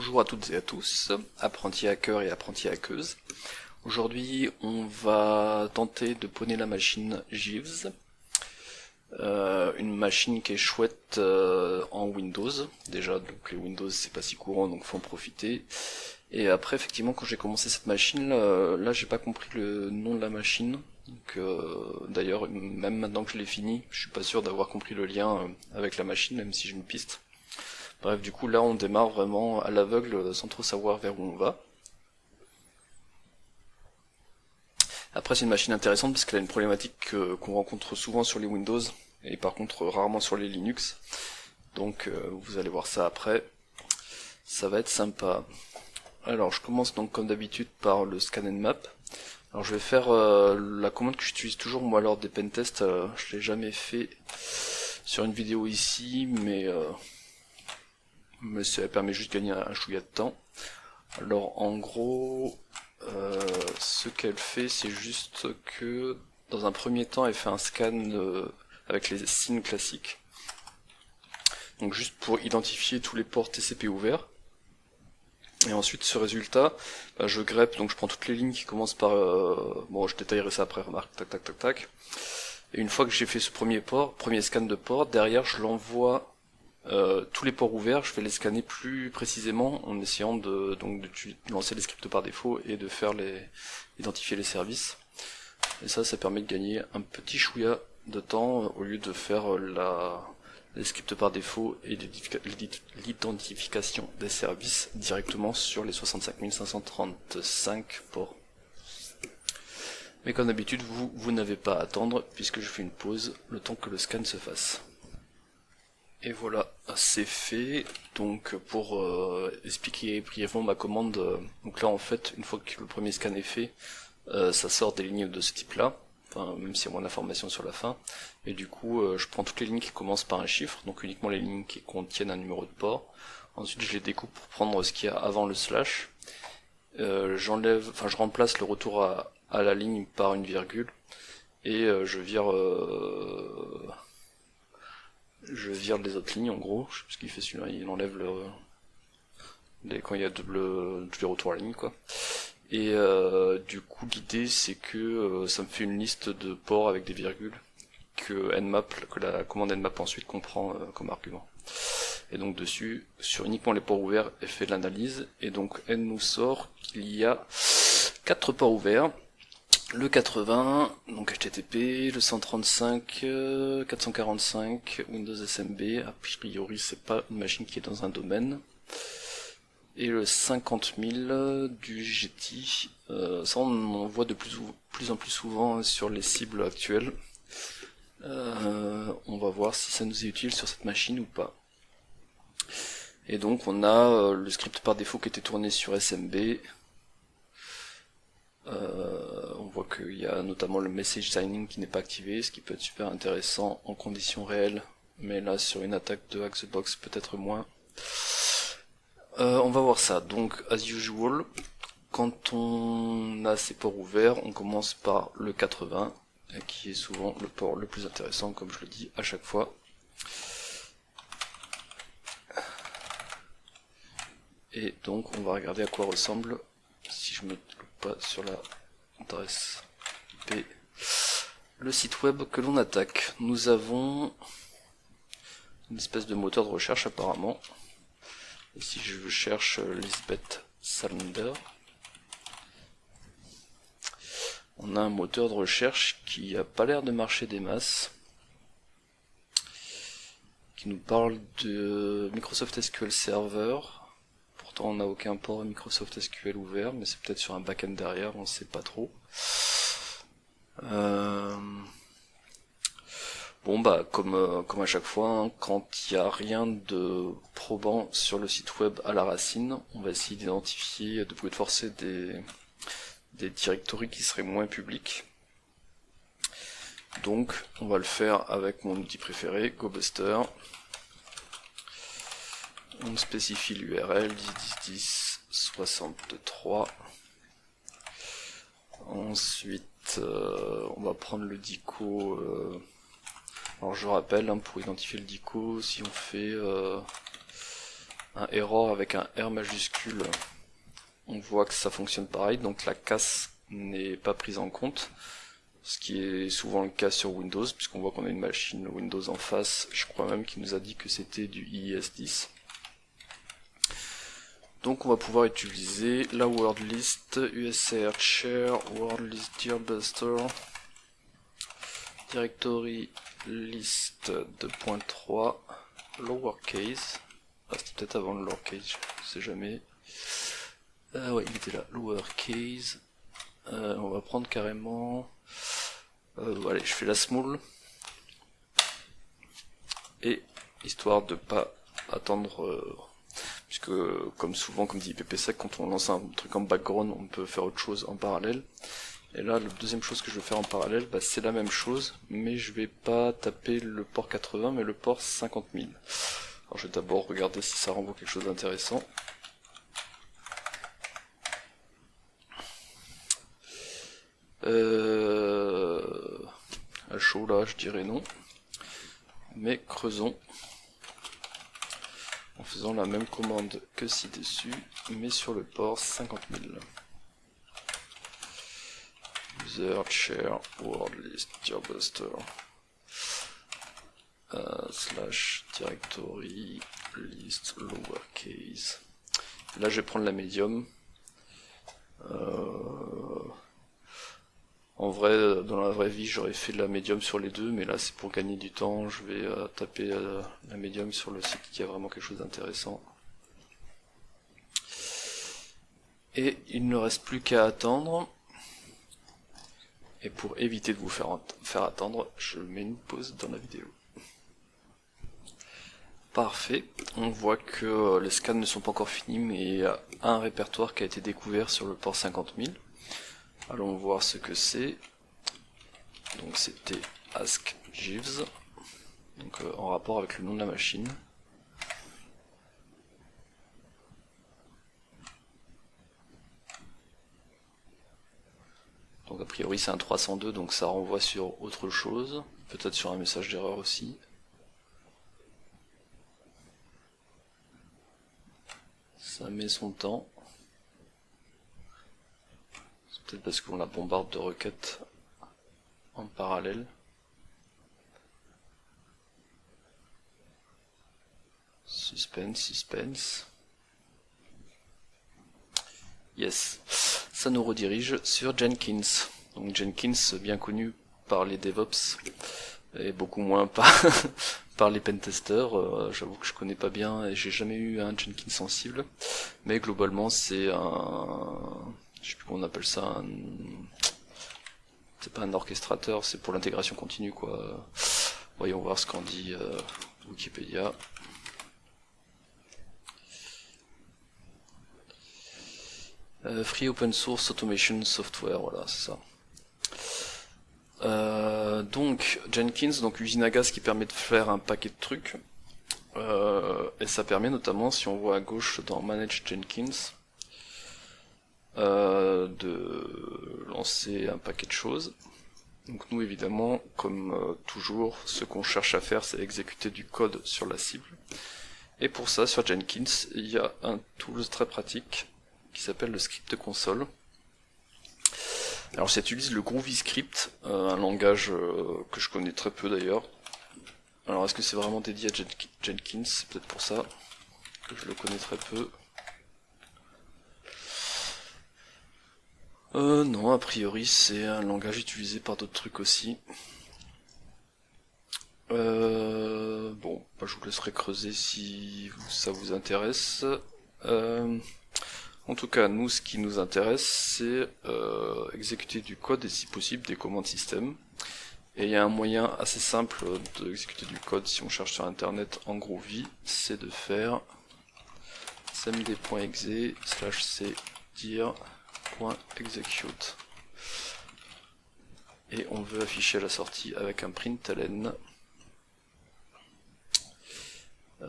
Bonjour à toutes et à tous, apprentis hackers et apprentis hackeuses. Aujourd'hui, on va tenter de pwner la machine Jeeves, une machine qui est chouette en Windows. Déjà, donc les Windows c'est pas si courant, donc faut en profiter. Et après, effectivement, quand j'ai commencé cette machine, là j'ai pas compris le nom de la machine. Donc, d'ailleurs, même maintenant que je l'ai fini, je suis pas sûr d'avoir compris le lien avec la machine, même si je me piste. Bref, du coup, là, on démarre vraiment à l'aveugle, sans trop savoir vers où on va. Après, c'est une machine intéressante parce qu'elle a une problématique qu'on rencontre souvent sur les Windows, et par contre rarement sur les Linux. Donc, vous allez voir ça après. Ça va être sympa. Alors, je commence donc comme d'habitude par le scan and map. Alors, je vais faire la commande que j'utilise toujours moi lors des pentests. Je l'ai jamais fait sur une vidéo ici, mais ça permet juste de gagner un chouïa de temps. Alors en gros, ce qu'elle fait, c'est juste que dans un premier temps, elle fait un scan avec les signes classiques. Donc juste pour identifier tous les ports TCP ouverts. Et ensuite, ce résultat, je grep, donc je prends toutes les lignes qui commencent par... bon, je détaillerai ça après, remarque, tac, tac, tac, tac. Et une fois que j'ai fait ce premier scan de port, derrière, je l'envoie... tous les ports ouverts, je vais les scanner plus précisément en essayant de lancer les scripts par défaut et de faire identifier les services. Et ça permet de gagner un petit chouïa de temps au lieu de faire les scripts par défaut et l'identification des services directement sur les 65 535 ports. Mais comme d'habitude, vous n'avez pas à attendre puisque je fais une pause le temps que le scan se fasse. Et voilà, c'est fait. Donc pour expliquer brièvement ma commande, donc là en fait, une fois que le premier scan est fait, ça sort des lignes de ce type-là, enfin, même s'il y a moins d'informations sur la fin. Et du coup, je prends toutes les lignes qui commencent par un chiffre, donc uniquement les lignes qui contiennent un numéro de port. Ensuite, je les découpe pour prendre ce qu'il y a avant le slash. Je remplace le retour à la ligne par une virgule, et je vire les autres lignes en gros. Je sais pas ce qu'il fait celui-là, il enlève quand il y a tous les retours à la ligne quoi. Et du coup l'idée c'est que ça me fait une liste de ports avec des virgules que la commande nmap ensuite comprend comme argument. Et donc dessus, sur uniquement les ports ouverts, elle fait l'analyse, et donc elle nous sort qu'il y a 4 ports ouverts. Le 80, donc HTTP, le 135, 445, Windows SMB, a priori c'est pas une machine qui est dans un domaine, et le 50 000 du GT, ça on en voit de plus en plus souvent sur les cibles actuelles. On va voir si ça nous est utile sur cette machine ou pas. Et donc on a le script par défaut qui était tourné sur SMB. On voit qu'il y a notamment le message signing qui n'est pas activé, ce qui peut être super intéressant en conditions réelles, mais là sur une attaque de Hack the Box peut-être moins. On va voir ça. Donc as usual, quand on a ces ports ouverts, on commence par le 80, qui est souvent le port le plus intéressant, comme je le dis à chaque fois. Et donc on va regarder à quoi ressemble, si je me trompe pas sur la adresse IP, le site web que l'on attaque. Nous avons une espèce de moteur de recherche apparemment. Et si je cherche Lisbeth Salander, on a un moteur de recherche qui a pas l'air de marcher des masses, qui nous parle de Microsoft SQL Server. Pourtant on n'a aucun port Microsoft SQL ouvert, mais c'est peut-être sur un backend derrière, on ne sait pas trop. Bon bah comme à chaque fois, hein, quand il n'y a rien de probant sur le site web à la racine, on va essayer d'identifier, de brute forcer des directories qui seraient moins publics. Donc on va le faire avec mon outil préféré, GoBuster. On spécifie l'URL 10.10.10.63. Ensuite, on va prendre le dico. Alors je rappelle, hein, pour identifier le dico, si on fait un error avec un R majuscule, on voit que ça fonctionne pareil, donc la casse n'est pas prise en compte, ce qui est souvent le cas sur Windows, puisqu'on voit qu'on a une machine Windows en face, je crois même qu'il nous a dit que c'était du IIS-10. Donc on va pouvoir utiliser la word list, USR share, word list dierbuster, directory list 2.3, lowercase, ah c'était peut-être avant le lowercase, je sais jamais, ouais il était là, lowercase, on va prendre carrément, allez je fais la small, et histoire de pas attendre, puisque comme souvent, comme dit IPPSec, quand on lance un truc en background, on peut faire autre chose en parallèle. Et là, la deuxième chose que je vais faire en parallèle, bah, c'est la même chose, mais je vais pas taper le port 80, mais le port 50 000. Alors je vais d'abord regarder si ça renvoie quelque chose d'intéressant. À chaud là, je dirais non. Mais creusons. En faisant la même commande que ci-dessus, mais sur le port 50 000. User share word list dierbuster slash directory list lowercase. Là je vais prendre la médium. En vrai, dans la vraie vie, j'aurais fait la médium sur les deux, mais là c'est pour gagner du temps, je vais taper la médium sur le site qui a vraiment quelque chose d'intéressant. Et il ne reste plus qu'à attendre. Et pour éviter de vous faire attendre, je mets une pause dans la vidéo. Parfait, on voit que les scans ne sont pas encore finis, mais il y a un répertoire qui a été découvert sur le port 50 000. Allons voir ce que c'est. Donc c'était Ask Jeeves, donc en rapport avec le nom de la machine. Donc a priori c'est un 302, donc ça renvoie sur autre chose, peut-être sur un message d'erreur aussi. Ça met son temps. C'est peut-être parce qu'on la bombarde de requêtes en parallèle. Suspense, suspense. Yes, ça nous redirige sur Jenkins. Donc Jenkins, bien connu par les DevOps et beaucoup moins par les pentesters. J'avoue que je connais pas bien et j'ai jamais eu un Jenkins sensible. Mais globalement, c'est un, je sais plus comment on appelle ça, c'est pas un orchestrateur, c'est pour l'intégration continue quoi. Voyons voir ce qu'en dit Wikipédia. Free Open Source Automation Software, voilà, c'est ça. Donc Jenkins, donc usine à gaz qui permet de faire un paquet de trucs. Et ça permet notamment, si on voit à gauche dans Manage Jenkins, de lancer un paquet de choses. Donc nous évidemment, comme toujours, ce qu'on cherche à faire, c'est exécuter du code sur la cible. Et pour ça, sur Jenkins, il y a un tool très pratique qui s'appelle le script console. Alors ça utilise le Groovy Script, un langage que je connais très peu d'ailleurs. Alors est-ce que c'est vraiment dédié à Jenkins? C'est peut-être pour ça que je le connais très peu. Non, a priori c'est un langage utilisé par d'autres trucs aussi. Bon, bah, je vous laisserai creuser si ça vous intéresse. En tout cas, nous, ce qui nous intéresse, c'est exécuter du code et si possible des commandes système. Et il y a un moyen assez simple d'exécuter du code si on cherche sur internet en Groovy, c'est de faire smd.exe /c dir.execute. Et on veut afficher la sortie avec un println $bim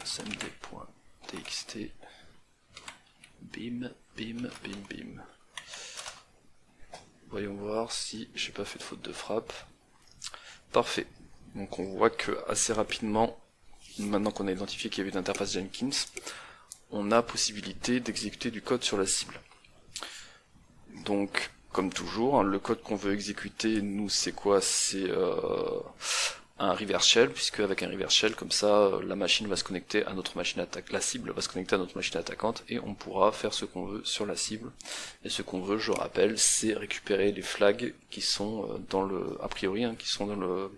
smd.txt bim bim bim bim. Voyons voir si j'ai pas fait de faute de frappe. Parfait. Donc on voit que assez rapidement maintenant qu'on a identifié qu'il y avait une interface Jenkins, on a possibilité d'exécuter du code sur la cible. Donc, comme toujours, hein, le code qu'on veut exécuter, nous, c'est quoi? C'est un reverse shell, puisque avec un reverse shell, comme ça, la machine va se connecter à notre machine attaquante, la cible va se connecter à notre machine attaquante, et on pourra faire ce qu'on veut sur la cible. Et ce qu'on veut, je rappelle, c'est récupérer les flags qui sont dans le, a priori, hein, qui sont dans le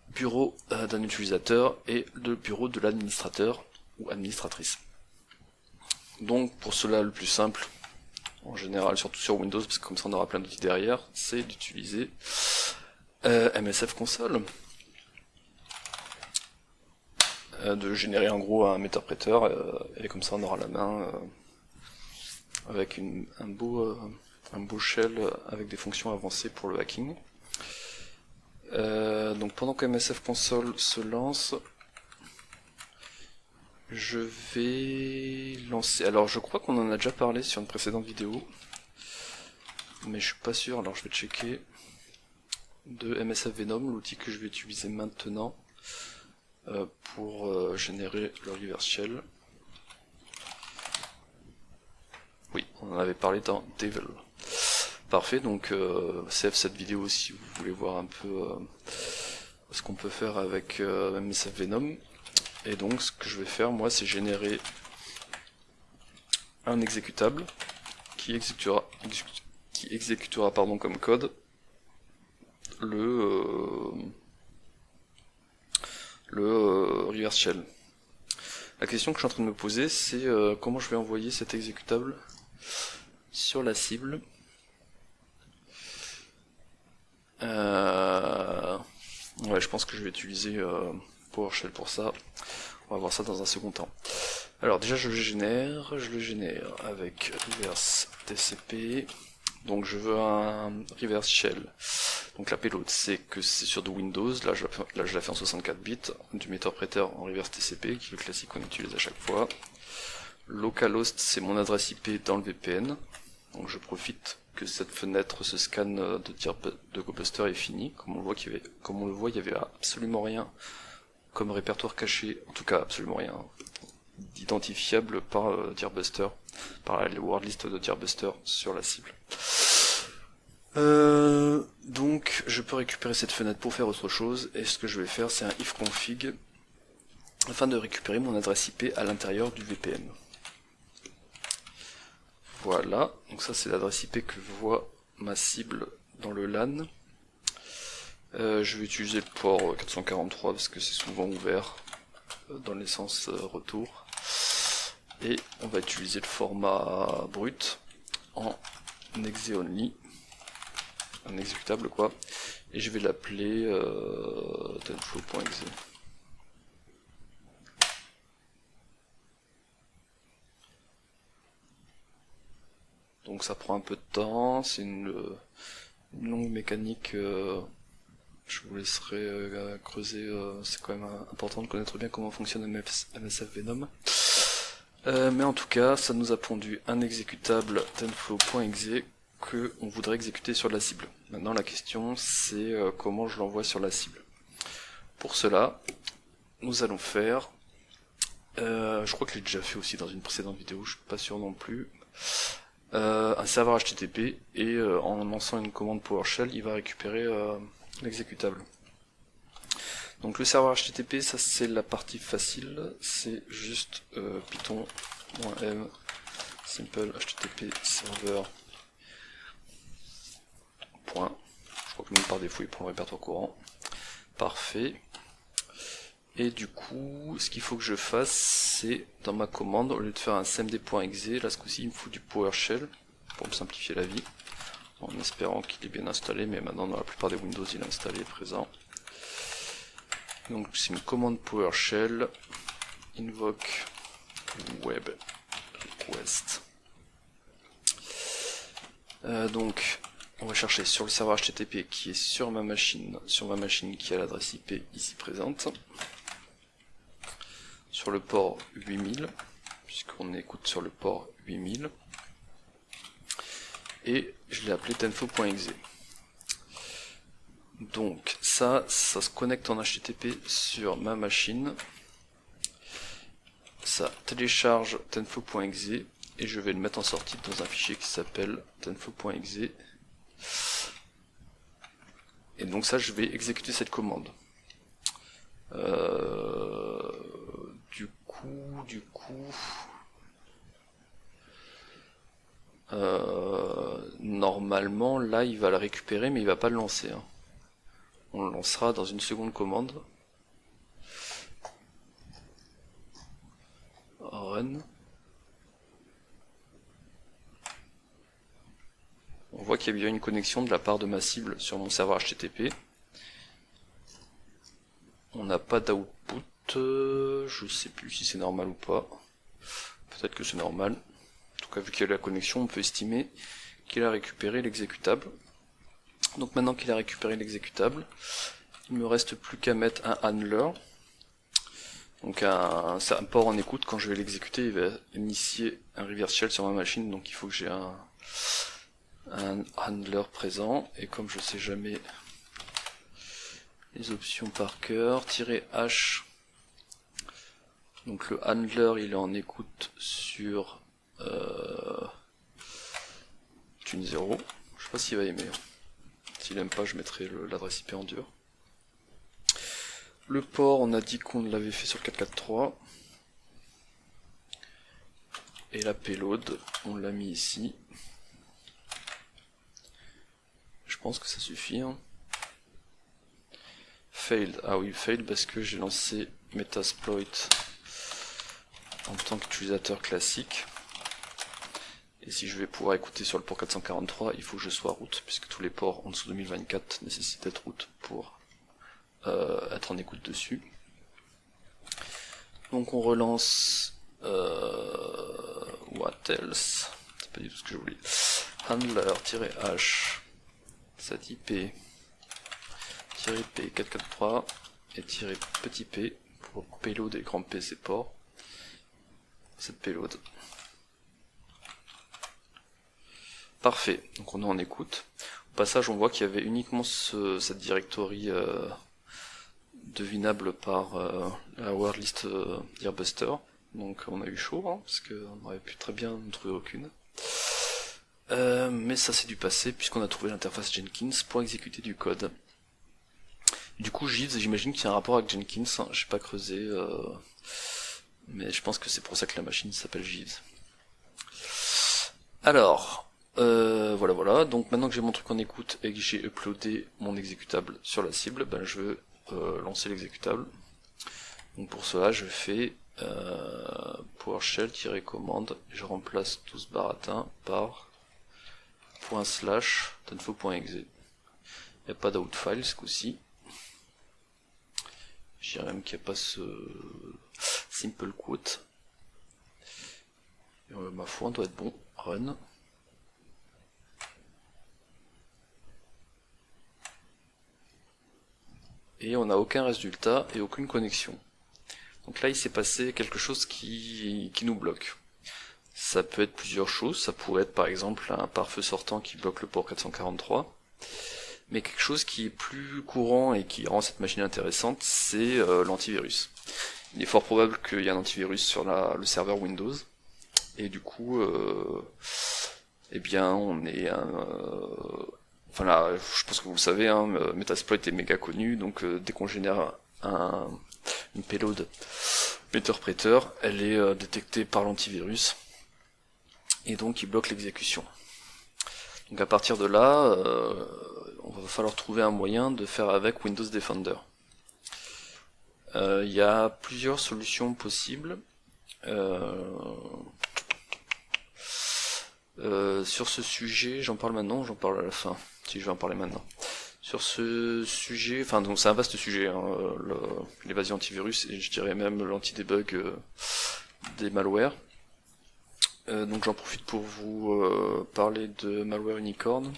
bureau d'un utilisateur et le bureau de l'administrateur ou administratrice. Donc, pour cela, le plus simple, en général, surtout sur Windows, parce que comme ça on aura plein d'outils derrière, c'est d'utiliser MSF Console, de générer en gros un métaprêteur, et comme ça on aura la main avec un beau shell avec des fonctions avancées pour le hacking. Donc pendant que MSF Console se lance, je vais lancer... Alors je crois qu'on en a déjà parlé sur une précédente vidéo, mais je suis pas sûr, alors je vais checker, de MSF Venom, l'outil que je vais utiliser maintenant pour générer le reverse shell. Oui, on en avait parlé dans Devil. Parfait, donc save cette vidéo si vous voulez voir un peu ce qu'on peut faire avec MSF Venom. Et donc ce que je vais faire moi, c'est générer un exécutable qui exécutera comme code le reverse shell. La question que je suis en train de me poser, c'est comment je vais envoyer cet exécutable sur la cible. Ouais, je pense que je vais utiliser PowerShell pour ça. On va voir ça dans un second temps. Alors déjà je le génère avec reverse TCP. Donc je veux un reverse shell. Donc la payload c'est que c'est sur de Windows, là je la fais en 64 bits, du métaprêteur en reverse TCP, qui est le classique qu'on utilise à chaque fois. Localhost c'est mon adresse IP dans le VPN. Donc je profite que cette fenêtre, ce scan de GoBuster est fini. Comme on le voit, il y avait absolument rien comme répertoire caché, en tout cas absolument rien d'identifiable par Deerbuster, par la wordlist de Deerbuster sur la cible. Donc je peux récupérer cette fenêtre pour faire autre chose, et ce que je vais faire c'est un ifconfig afin de récupérer mon adresse IP à l'intérieur du VPN. Voilà, donc ça c'est l'adresse IP que voit ma cible dans le LAN. Je vais utiliser le port 443 parce que c'est souvent ouvert dans les sens retour. Et on va utiliser le format brut en exe only, un exécutable quoi. Et je vais l'appeler tenflow.exe. Donc ça prend un peu de temps, c'est une longue mécanique. Je vous laisserai creuser, c'est quand même important de connaître bien comment fonctionne MSF Venom. Mais en tout cas, ça nous a pondu un exécutable tenflow.exe que on voudrait exécuter sur la cible. Maintenant la question c'est comment je l'envoie sur la cible. Pour cela, nous allons faire, je crois que je l'ai déjà fait aussi dans une précédente vidéo, je suis pas sûr non plus, un serveur HTTP, et en lançant une commande PowerShell, il va récupérer l'exécutable. Donc le serveur HTTP, ça c'est la partie facile, c'est juste python-m simple http server. Point. Je crois que même par défaut il prend le répertoire courant. Parfait. Et du coup, ce qu'il faut que je fasse, c'est dans ma commande, au lieu de faire un cmd.exe, là ce coup-ci il me faut du PowerShell pour me simplifier la vie, en espérant qu'il est bien installé, mais maintenant dans la plupart des Windows il est installé, présent. Donc c'est une commande PowerShell, invoke web request. Donc on va chercher sur le serveur HTTP qui est sur ma machine qui a l'adresse IP ici présente, sur le port 8000, puisqu'on écoute sur le port 8000, et je l'ai appelé tenflow.exe. Donc ça se connecte en HTTP sur ma machine. Ça télécharge tenfo.exe et je vais le mettre en sortie dans un fichier qui s'appelle tenfo.exe. Et donc ça, je vais exécuter cette commande. Du coup, normalement, là, il va le récupérer, mais il va pas le lancer. Hein. On le lancera dans une seconde commande. Run. On voit qu'il y a bien une connexion de la part de ma cible sur mon serveur HTTP. On n'a pas d'output, je sais plus si c'est normal ou pas. Peut-être que c'est normal. En tout cas, vu qu'il y a la connexion, on peut estimer qu'il a récupéré l'exécutable. Donc maintenant qu'il a récupéré l'exécutable, il me reste plus qu'à mettre un handler. Donc c'est un port en écoute. Quand je vais l'exécuter, il va initier un reverse shell sur ma machine, donc il faut que j'ai un handler présent. Et comme je sais jamais les options par cœur, -h. Donc le handler, il est en écoute sur tune 0. Je sais pas s'il va aimer. S'il aime pas, je mettrai l'adresse IP en dur. Le port, on a dit qu'on l'avait fait sur le 443. Et la payload, on l'a mis ici. Je pense que ça suffit. Hein. Failed. Ah oui, failed parce que j'ai lancé Metasploit en tant qu'utilisateur classique. Et si je vais pouvoir écouter sur le port 443, il faut que je sois root, puisque tous les ports en dessous de 2024 nécessitent d'être root pour être en écoute dessus. Donc on relance what else, c'est pas du tout ce que je voulais. Handler-h set IP -p443 et -petit p pour payload et grand P c'est port. Cette payload. Parfait, donc on est en écoute. Au passage, on voit qu'il y avait uniquement cette directory devinable par la wordlist d'Earbuster. Donc on a eu chaud, hein, parce qu'on aurait pu très bien ne trouver aucune. Mais ça c'est du passé, puisqu'on a trouvé l'interface Jenkins pour exécuter du code. Du coup, Jeeves, j'imagine qu'il y a un rapport avec Jenkins, hein, j'ai pas creusé, mais je pense que c'est pour ça que la machine s'appelle Jeeves. Alors, voilà, donc maintenant que j'ai mon truc en écoute et que j'ai uploadé mon exécutable sur la cible, ben je vais lancer l'exécutable. Donc pour cela, je fais PowerShell-commande, je remplace tout ce baratin par /tenfo.exe. Il n'y a pas d'outfile ce coup-ci. Je dirais même qu'il n'y a pas ce simple quote. Ma foi, on doit être bon. Run. Et on n'a aucun résultat et aucune connexion. Donc là il s'est passé quelque chose qui nous bloque. Ça peut être plusieurs choses, ça pourrait être par exemple un pare-feu sortant qui bloque le port 443, mais quelque chose qui est plus courant et qui rend cette machine intéressante, c'est l'antivirus. Il est fort probable qu'il y ait un antivirus sur le serveur Windows, et du coup, eh bien on est enfin là, je pense que vous le savez, hein, Metasploit est méga connu, donc dès qu'on génère une payload Meterpreter, elle est détectée par l'antivirus, et donc il bloque l'exécution. Donc à partir de là, on va falloir trouver un moyen de faire avec Windows Defender. Il y a plusieurs solutions possibles. Sur ce sujet, j'en parle maintenant, j'en parle à la fin, si je vais en parler maintenant. Sur ce sujet, enfin donc c'est un vaste sujet, hein, l'évasion antivirus et je dirais même l'anti-debug des malwares. Donc j'en profite pour vous parler de Malware Unicorn,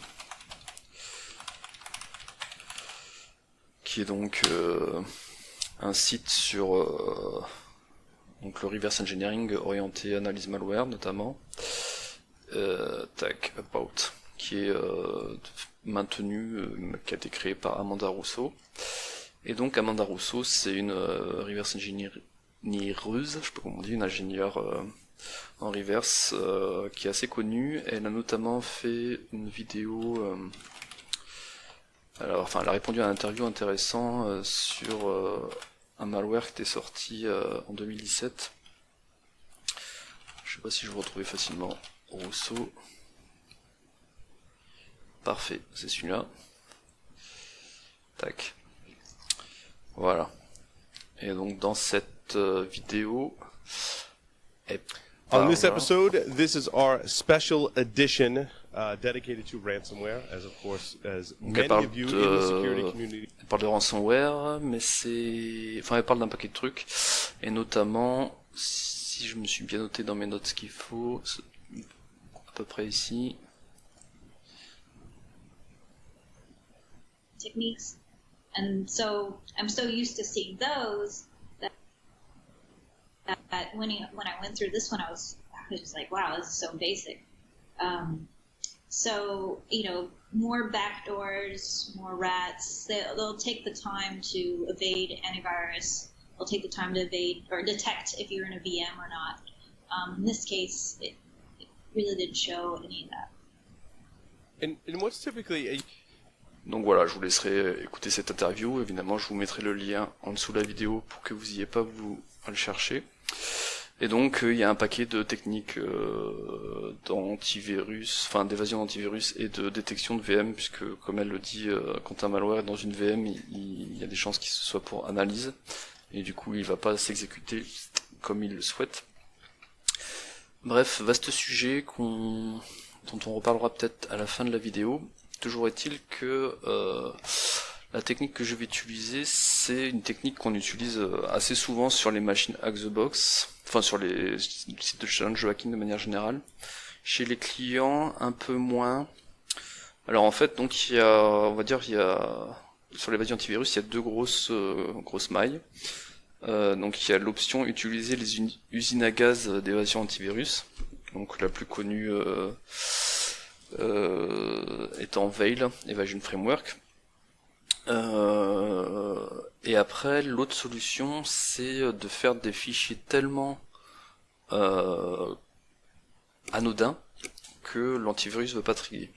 qui est donc un site sur donc le reverse engineering orienté analyse malware notamment. About, qui est maintenu, qui a été créé par Amanda Rousseau, Et donc Amanda Russo, c'est une reverse engineereuse, je sais pas comment on dit, une ingénieure en reverse qui est assez connue. Elle a notamment fait une vidéo, elle a répondu à un interview intéressant sur un malware qui était sorti en 2017. Je sais pas si je vous retrouve facilement. Rousseau. Parfait, c'est celui-là. Tac. Voilà. Et donc dans cette vidéo, on this episode, this is our special edition dedicated to ransomware, as of course as many of you in the security community. Elle parle de ransomware, mais elle parle d'un paquet de trucs, et notamment, si je me suis bien noté dans mes notes ce qu'il faut, à peu près ici. Techniques, and so I'm so used to seeing those that when I went through this one, I was just like, wow, this is so basic. So more backdoors, more rats. They'll take the time to evade antivirus. They'll take the time to evade or detect if you're in a VM or not. In this case, it really didn't show any of that. And what's typically Donc voilà, je vous laisserai écouter cette interview. Évidemment, je vous mettrai le lien en dessous de la vidéo pour que vous ayez pas à le chercher. Et donc, il y a un paquet de techniques d'antivirus, d'évasion d'antivirus et de détection de VM, puisque, comme elle le dit, quand un malware est dans une VM, il y a des chances qu'il soit pour analyse, et du coup, il va pas s'exécuter comme il le souhaite. Bref, vaste sujet dont on reparlera peut-être à la fin de la vidéo. Toujours est-il que la technique que je vais utiliser, c'est une technique qu'on utilise assez souvent sur les machines Hack the Box, sur les sites de challenge hacking de manière générale. Chez les clients, un peu moins. Alors en fait, donc sur l'évasion antivirus, il y a deux grosses mailles. Donc il y a l'option utiliser les usines à gaz d'évasion antivirus. Donc la plus connue étant Veil, Evasion Framework. Et après, l'autre solution, c'est de faire des fichiers tellement anodins que l'antivirus ne veut pas trier.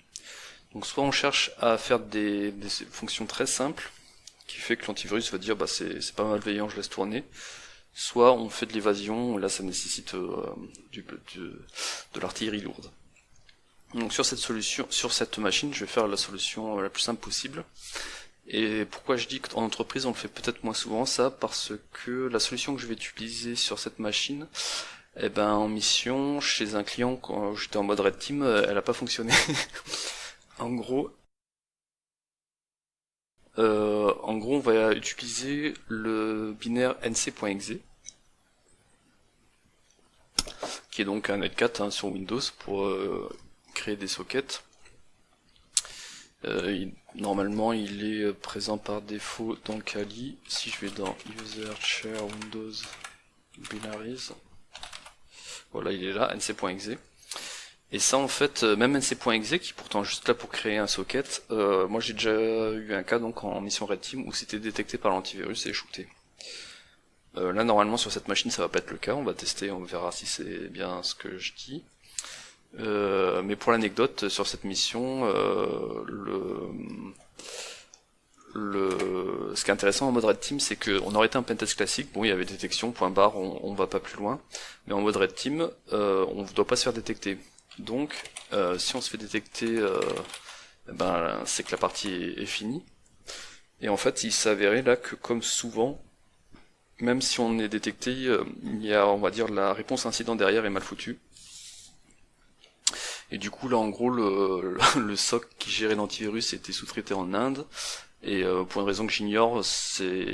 Donc soit on cherche à faire des fonctions très simples, qui fait que l'antivirus va dire c'est pas malveillant, je laisse tourner. Soit on fait de l'évasion, là ça nécessite de l'artillerie lourde. Donc sur cette machine, je vais faire la solution la plus simple possible. Et pourquoi je dis qu'en entreprise on le fait peut-être moins souvent ça, parce que la solution que je vais utiliser sur cette machine, en mission, chez un client, quand j'étais en mode Red Team, elle a pas fonctionné. En gros, on va utiliser le binaire nc.exe, qui est donc un netcat sur Windows pour créer des sockets. Normalement il est présent par défaut dans Kali. Si je vais dans User Share Windows Binaries, voilà, il est là, nc.exe. Et ça en fait, même nc.exe qui est pourtant juste là pour créer un socket, moi j'ai déjà eu un cas donc en mission Red Team où c'était détecté par l'antivirus et shooté. Là normalement sur cette machine ça va pas être le cas, on va tester, on verra si c'est bien ce que je dis. Mais pour l'anecdote, sur cette mission, ce qui est intéressant en mode Red Team, c'est qu'on aurait été un pentest classique, bon il y avait détection, point barre, on va pas plus loin, mais en mode Red Team, on ne doit pas se faire détecter. Donc, si on se fait détecter, c'est que la partie est finie. Et en fait, il s'avérait là que comme souvent, même si on est détecté, il y a, on va dire, la réponse incident derrière est mal foutue. Et du coup là en gros le SOC qui gérait l'antivirus était sous-traité en Inde, et pour une raison que j'ignore, c'est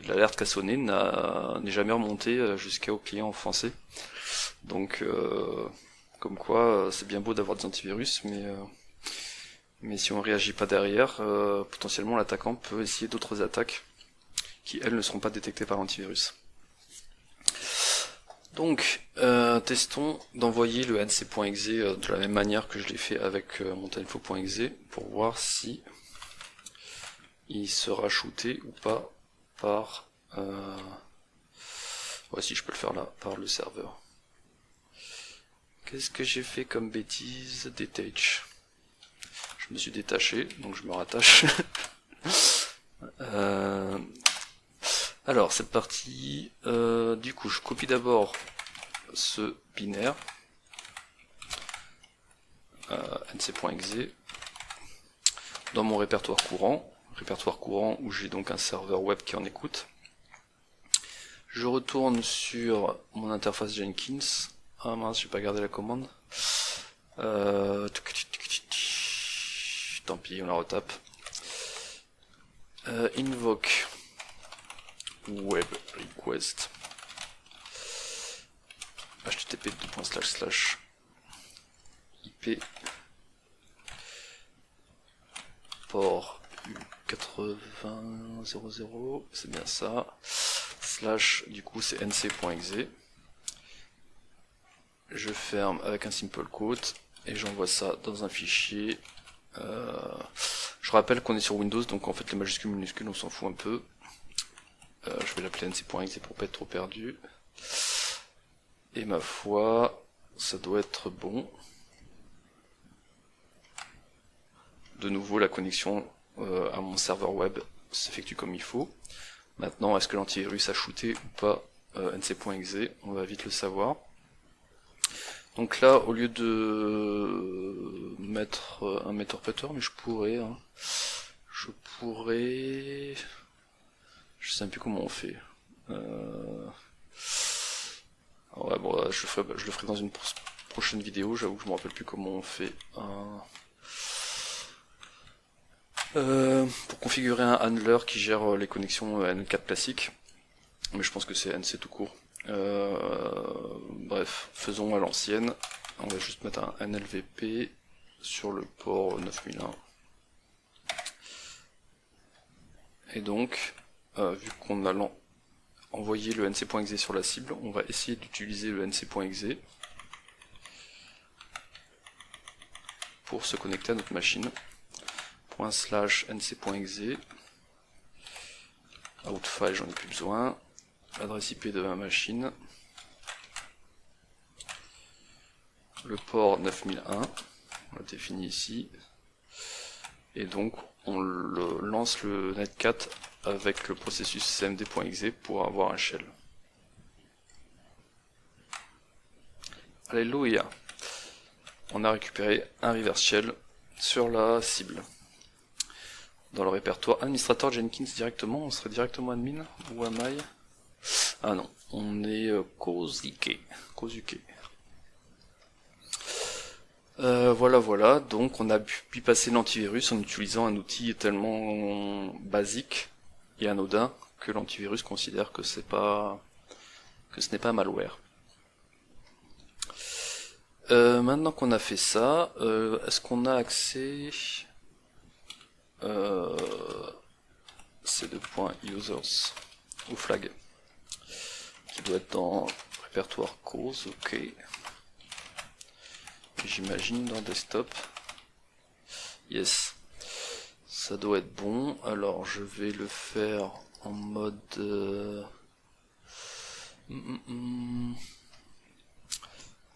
l'alerte qui a sonné n'est jamais remontée jusqu'au client français. Donc comme quoi c'est bien beau d'avoir des antivirus, mais si on réagit pas derrière, potentiellement l'attaquant peut essayer d'autres attaques qui elles ne seront pas détectées par l'antivirus. Donc, testons d'envoyer le nc.exe de la même manière que je l'ai fait avec montaineinfo.exe pour voir si il sera shooté ou pas par... Ouais, si je peux le faire là, par le serveur. Qu'est-ce que j'ai fait comme bêtise? Detach. Je me suis détaché, donc je me rattache. Alors, cette partie... du coup, je copie d'abord ce binaire. nc.exe dans mon répertoire courant où j'ai donc un serveur web qui en écoute. Je retourne sur mon interface Jenkins. Ah mince, j'ai pas gardé la commande. Tant pis, on la retape. Invoke web request http:// port U8000, c'est bien ça, slash, du coup c'est nc.exe, je ferme avec un simple quote, et j'envoie ça dans un fichier, je rappelle qu'on est sur Windows, donc en fait les majuscules minuscules on s'en fout un peu, je vais l'appeler nc.exe pour pas être trop perdu, et ma foi, ça doit être bon. De nouveau, la connexion à mon serveur web s'effectue comme il faut. Maintenant, est-ce que l'antivirus a shooté ou pas nc.exe? On va vite le savoir. Donc là, au lieu de mettre un interpréteur, mais je pourrais, je sais même plus comment on fait. Ouais, bon, là, je le ferai dans une prochaine vidéo. J'avoue que je me rappelle plus comment on fait. Pour configurer un handler qui gère les connexions N4 classiques, mais je pense que c'est NC tout court. Bref, faisons à l'ancienne. On va juste mettre un NLVP sur le port 9001. Et donc, vu qu'on a envoyé le nc.exe sur la cible, on va essayer d'utiliser le nc.exe pour se connecter à notre machine. /nc.exe, outfile, j'en ai plus besoin, l'adresse IP de ma machine, le port 9001, on l'a défini ici, et donc on lance le netcat avec le processus cmd.exe pour avoir un shell. Alléluia, on a récupéré un reverse shell sur la cible. Dans le répertoire administrateur Jenkins directement, on serait directement admin ou am I? Ah non, on est Kozuke. Voilà, donc on a pu passer l'antivirus en utilisant un outil tellement basique et anodin que l'antivirus considère que ce n'est pas malware. Maintenant qu'on a fait ça, est-ce qu'on a accès c2.users au flag qui doit être dans répertoire cause, ok, j'imagine dans desktop, yes, ça doit être bon. Alors je vais le faire en mode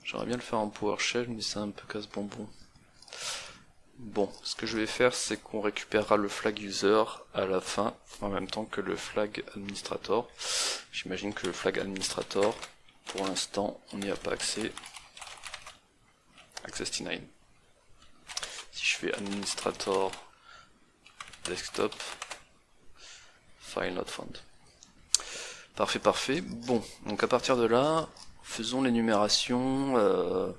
j'aimerais bien le faire en PowerShell, mais c'est un peu casse-bonbon. Bon, ce que je vais faire, c'est qu'on récupérera le flag user à la fin, en même temps que le flag administrator. J'imagine que le flag administrator, pour l'instant, on n'y a pas accès. Access-T9. Si je fais administrator desktop, file not found. Parfait. Bon, donc à partir de là, faisons l'énumération.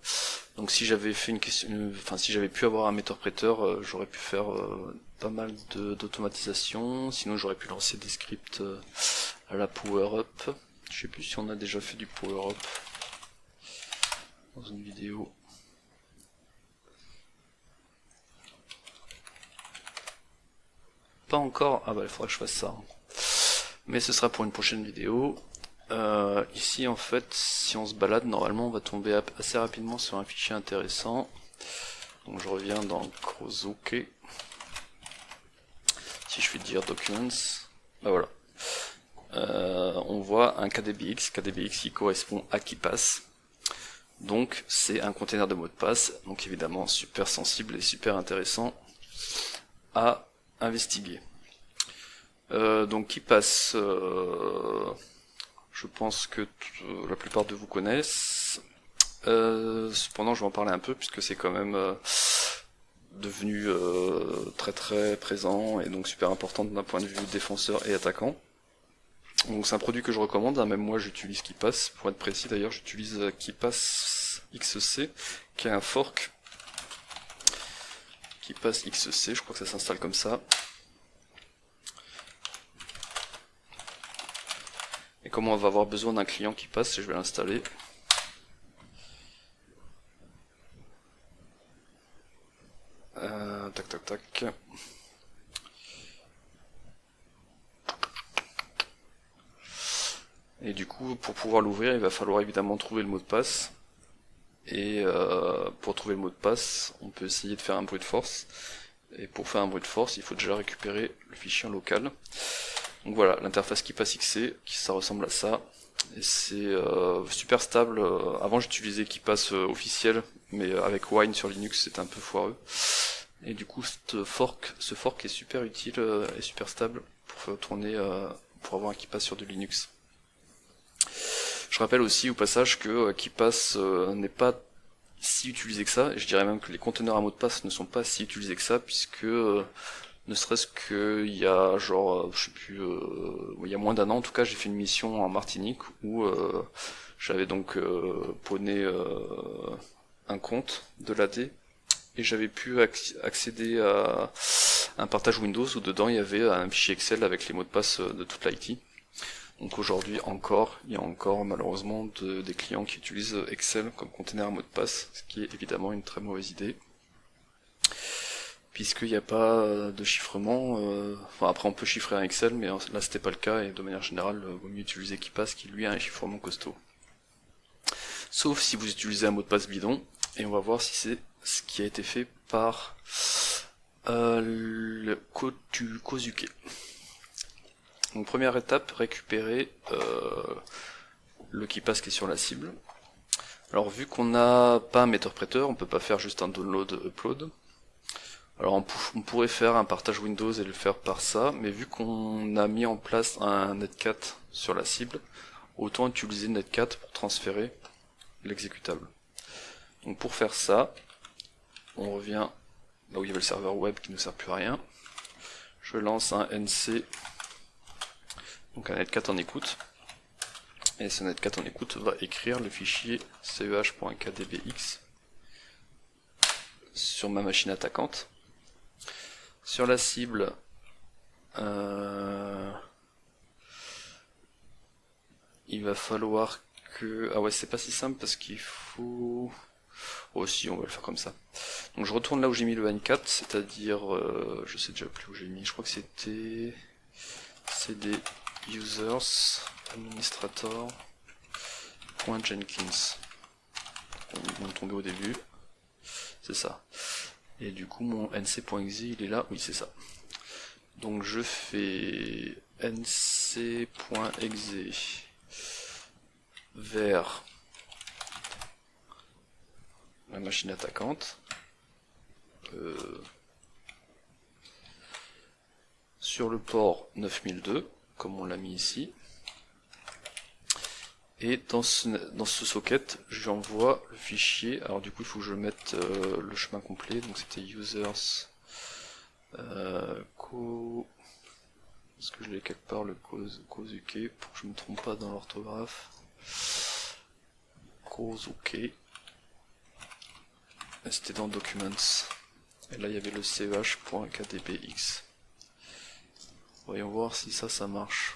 Donc si j'avais fait si j'avais pu avoir un interpréteur, j'aurais pu faire pas mal d'automatisation. Sinon j'aurais pu lancer des scripts à la PowerUp. Je sais plus si on a déjà fait du PowerUp dans une vidéo. Pas encore. Ah bah il faudra que je fasse ça. Mais ce sera pour une prochaine vidéo. Ici en fait, si on se balade, normalement on va tomber assez rapidement sur un fichier intéressant. Donc je reviens dans Kozuke. Si je fais dire documents, bah voilà. on voit un KDBX qui correspond à KeePass. Donc c'est un container de mot de passe, donc évidemment super sensible et super intéressant à investiguer. Donc KeePass, je pense que la plupart de vous connaissent. Cependant je vais en parler un peu puisque c'est quand même devenu très très présent et donc super important d'un point de vue défenseur et attaquant. Donc c'est un produit que je recommande, hein, même moi j'utilise KeePass, pour être précis d'ailleurs j'utilise KeePass XC, qui est un fork. KeePass XC, je crois que ça s'installe comme ça. Et comme on va avoir besoin d'un client KeePass, je vais l'installer. Tac tac tac. Et du coup, pour pouvoir l'ouvrir, il va falloir évidemment trouver le mot de passe. Et pour trouver le mot de passe, on peut essayer de faire un brute force. Et pour faire un brute force, il faut déjà récupérer le fichier en local. Donc voilà, l'interface KeePass XC, ça ressemble à ça. Et c'est super stable. Avant j'utilisais KeePass officiel, mais avec Wine sur Linux c'était un peu foireux. Et du coup ce fork est super utile et super stable pour tourner, pour avoir un KeePass sur du Linux. Je rappelle aussi au passage que KeePass n'est pas si utilisé que ça, et je dirais même que les conteneurs à mot de passe ne sont pas si utilisés que ça, puisque ne serait-ce qu'il y a genre, je sais plus, il y a moins d'un an en tout cas, j'ai fait une mission en Martinique où j'avais donc poney un compte de l'AD, et j'avais pu accéder à un partage Windows où dedans il y avait un fichier Excel avec les mots de passe de toute l'IT. Donc aujourd'hui il y a encore malheureusement des clients qui utilisent Excel comme conteneur à mot de passe, ce qui est évidemment une très mauvaise idée, puisqu'il n'y a pas de chiffrement. Enfin, après on peut chiffrer un Excel, mais là c'était pas le cas, et de manière générale vaut mieux utiliser KeePass qui lui a un chiffrement costaud. Sauf si vous utilisez un mot de passe bidon, et on va voir si c'est ce qui a été fait par le Kozuke. Donc première étape, récupérer le KeePass qui est sur la cible. Alors vu qu'on n'a pas un metteur-prêteur, on peut pas faire juste un download-upload. Alors on pourrait faire un partage Windows et le faire par ça, mais vu qu'on a mis en place un netcat sur la cible, autant utiliser netcat pour transférer l'exécutable. Donc pour faire ça, on revient là où il y avait le serveur web qui ne sert plus à rien. Je lance un NC, donc un netcat en écoute, et ce netcat en écoute va écrire le fichier ceh.kdbx sur ma machine attaquante. Sur la cible, il va falloir que... Ah ouais, c'est pas si simple parce qu'il faut... Oh si, on va le faire comme ça. Donc je retourne là où j'ai mis le N4, c'est-à-dire... je sais déjà plus où j'ai mis, je crois que c'était... cd users administrator.jenkins. Ils vont tomber au début. C'est ça. Et du coup mon nc.exe il est là, oui c'est ça. Donc je fais nc.exe vers la machine attaquante. Sur le port 9002, comme on l'a mis ici. Et dans ce socket, j'envoie le fichier. Alors du coup, il faut que je mette le chemin complet. Donc c'était users est-ce que je l'ai quelque part le Kozuke pour que je me trompe pas dans l'orthographe. Kozuke. C'était dans Documents. Et là, il y avait le ceh.kdbx. Voyons voir si ça marche.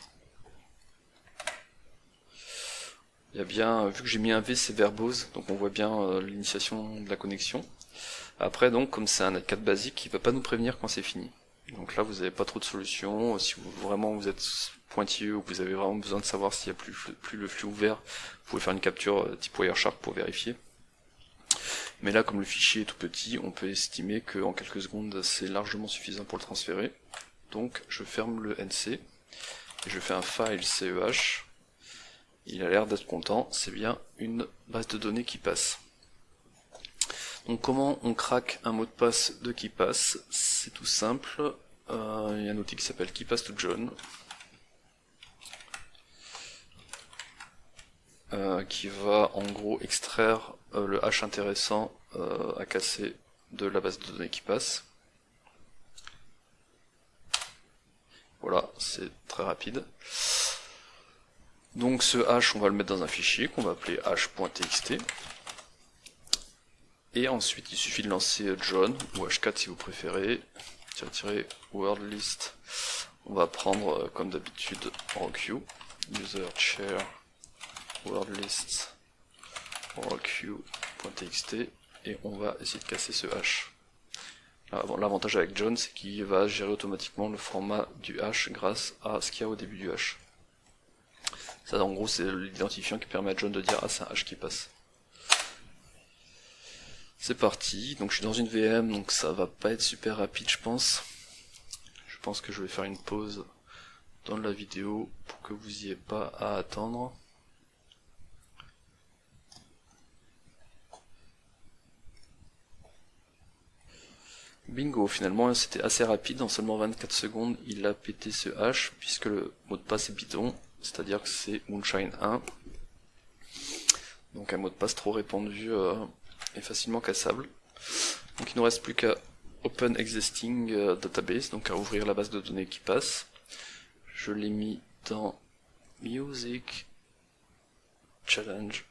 Il y a bien, vu que j'ai mis un V, c'est verbose, donc on voit bien l'initiation de la connexion. Après donc, comme c'est un netcat basique, il va pas nous prévenir quand c'est fini. Donc là, vous n'avez pas trop de solutions. Si vous êtes pointilleux ou que vous avez vraiment besoin de savoir s'il n'y a plus le flux ouvert, vous pouvez faire une capture type Wireshark pour vérifier. Mais là, comme le fichier est tout petit, on peut estimer qu'en quelques secondes, c'est largement suffisant pour le transférer. Donc je ferme le NC et je fais un file CEH, il a l'air d'être content, c'est bien une base de données qui passe. Donc comment on craque un mot de passe de KeePass? C'est tout simple, il y a un outil qui s'appelle KeePass2John, qui va en gros extraire le hash intéressant à casser de la base de données KeePass. Voilà, c'est très rapide. Donc ce hash, on va le mettre dans un fichier qu'on va appeler hash.txt. Et ensuite, il suffit de lancer John, ou H4 si vous préférez, -wordlist. On va prendre, comme d'habitude, roqueue, user share wordlist roqueue.txt, et on va essayer de casser ce hash. L'avantage avec John, c'est qu'il va gérer automatiquement le format du hash grâce à ce qu'il y a au début du hash. Ça, en gros, c'est l'identifiant qui permet à John de dire « Ah, c'est un hash qui passe ». C'est parti, donc je suis dans une VM, donc ça va pas être super rapide, je pense. Je pense que je vais faire une pause dans la vidéo pour que vous y ayez pas à attendre. Bingo, finalement c'était assez rapide, en seulement 24 secondes il a pété ce hash, puisque le mot de passe est bidon, c'est-à-dire que c'est Moonshine 1. Donc un mot de passe trop répandu est facilement cassable. Donc il ne nous reste plus qu'à Open Existing Database, donc à ouvrir la base de données qui passe. Je l'ai mis dans Music Challenge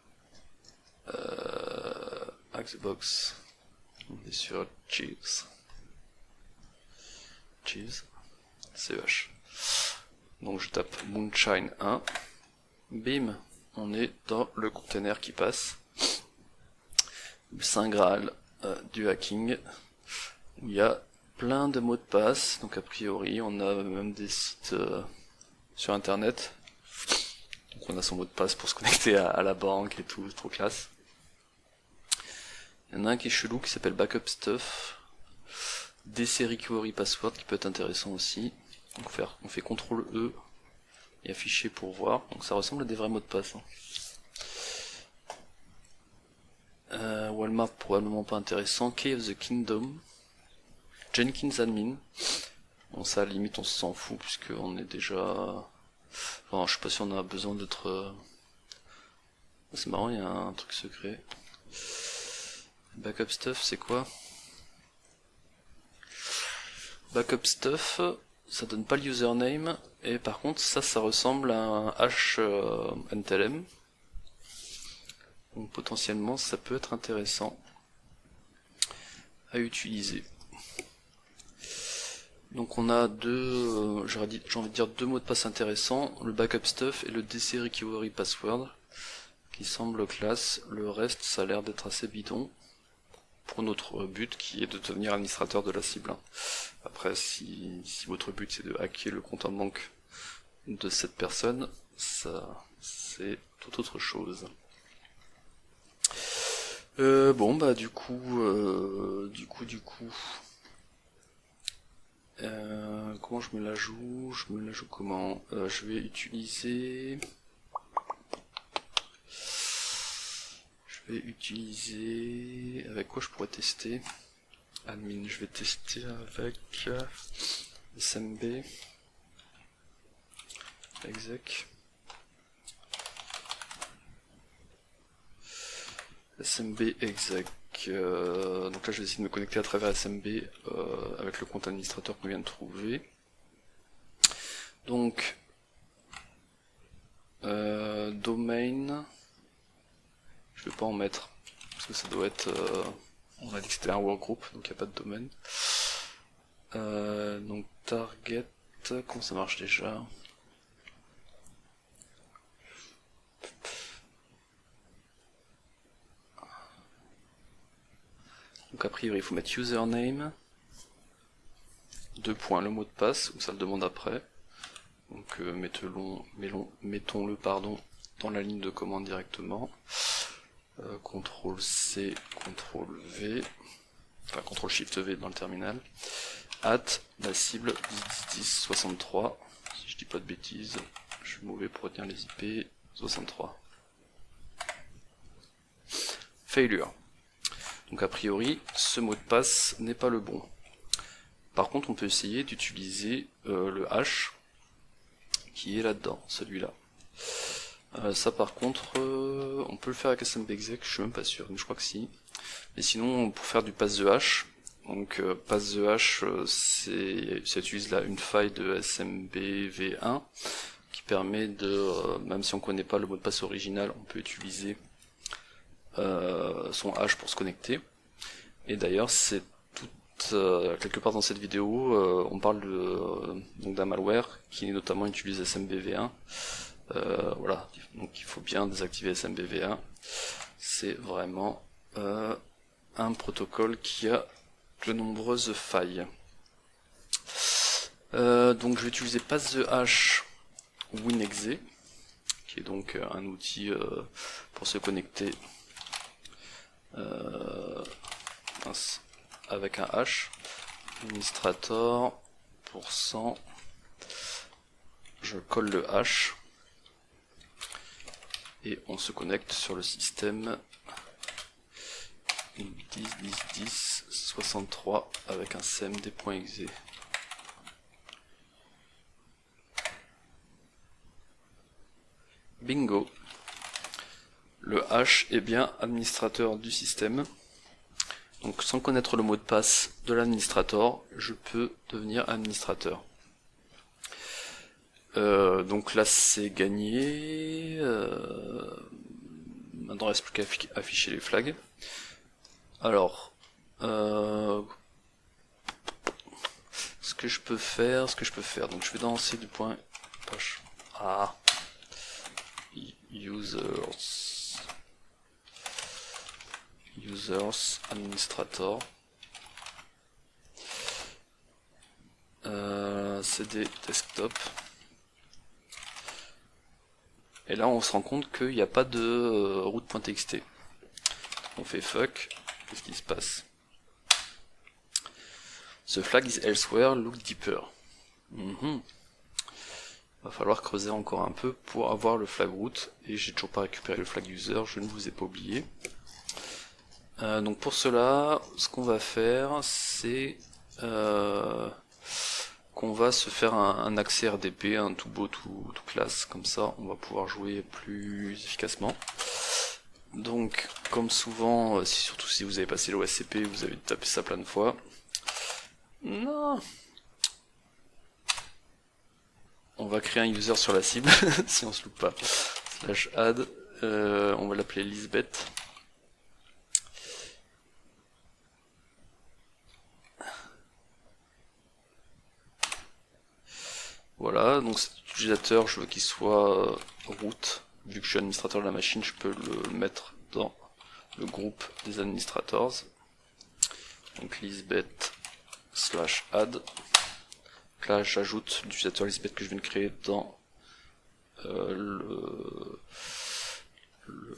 Xbox. On est sur Cheese. CEH. Donc je tape Moonshine 1. Bim, on est dans le container qui passe. Le Saint Graal du hacking. Où il y a plein de mots de passe. Donc a priori, on a même des sites sur internet. Donc on a son mot de passe pour se connecter à la banque et tout, trop classe. Il y en a un qui est chelou qui s'appelle Backup Stuff. DC Recovery Password qui peut être intéressant aussi. Donc on fait CTRL E et afficher pour voir. Donc ça ressemble à des vrais mots de passe. Walmart probablement pas intéressant. Key of the Kingdom. Jenkins Admin. Bon ça à la limite on s'en fout puisque on est déjà... Enfin je sais pas si on a besoin d'être... C'est marrant, il y a un truc secret. Backup Stuff c'est quoi? Backup Stuff, ça donne pas le username, et par contre ça ressemble à un hash NTLM. Donc potentiellement ça peut être intéressant à utiliser. Donc on a deux, j'ai envie de dire deux mots de passe intéressants, le Backup Stuff et le DC Recovery Password, qui semblent classe. Le reste ça a l'air d'être assez bidon pour notre but qui est de devenir administrateur de la cible. Après si votre but c'est de hacker le compte en banque de cette personne, ça c'est tout autre chose. Bon bah du coup comment je me la joue? Comment? Je vais utiliser avec quoi je pourrais tester? Admin, je vais tester avec SMB exec. SMB exec. Donc là je vais essayer de me connecter à travers SMB avec le compte administrateur qu'on vient de trouver. Donc domain, je vais pas en mettre parce que ça doit être on a dit que c'était un workgroup donc il n'y a pas de domaine. Donc target, comment ça marche déjà? Donc a priori il faut mettre username, deux points, le mot de passe, ou ça le demande après. Donc mettons-le dans la ligne de commande directement. CTRL C, CTRL V, enfin CTRL SHIFT V dans le terminal. La cible 10 10 10 63. Si je dis pas de bêtises, je suis mauvais pour retenir les IP. 63. Failure. Donc a priori, ce mot de passe n'est pas le bon. Par contre, on peut essayer d'utiliser le hash qui est là-dedans, celui-là. Ça par contre, on peut le faire avec SMBexec, je suis même pas sûr, mais je crois que si. Mais sinon, pour faire du pass the hash, donc pass the hash, ça utilise là une faille de SMBv1 qui permet de, même si on connaît pas le mot de passe original, on peut utiliser son hash pour se connecter. Et d'ailleurs, c'est quelque part dans cette vidéo, on parle donc d'un malware qui notamment utilise SMBv1. Voilà, donc il faut bien désactiver SMBv1. C'est vraiment un protocole qui a de nombreuses failles. Donc je vais utiliser pass the hash WinExe, qui est donc un outil pour se connecter avec un hash. Administrator %, je colle le hash et on se connecte sur le système 10.10.10.63 avec un cmd.exe. Bingo! Le hash est bien administrateur du système. Donc sans connaître le mot de passe de l'administrateur, je peux devenir administrateur. Donc là c'est gagné. Maintenant il reste plus qu'à afficher les flags. Alors, ce que je peux faire, donc je vais danser du point H. Ah, users administrator, cd desktop, et là on se rend compte qu'il n'y a pas de route.txt. On fait fuck, qu'est-ce qui se passe? The flag is elsewhere, look deeper. Va falloir creuser encore un peu pour avoir le flag root, et j'ai toujours pas récupéré le flag user, je ne vous ai pas oublié. Donc pour cela, ce qu'on va faire, c'est qu'on va se faire un accès RDP, un tout beau, tout classe, comme ça on va pouvoir jouer plus efficacement. Donc comme souvent, surtout si vous avez passé l'OSCP, vous avez tapé ça plein de fois. Non. On va créer un user sur la cible, si on se loupe pas. /add, on va l'appeler Lisbeth. Voilà, donc cet utilisateur, je veux qu'il soit root. Vu que je suis administrateur de la machine, je peux le mettre dans le groupe des administrators. Donc Lisbeth /add. Donc là, j'ajoute l'utilisateur Lisbeth que je viens de créer dans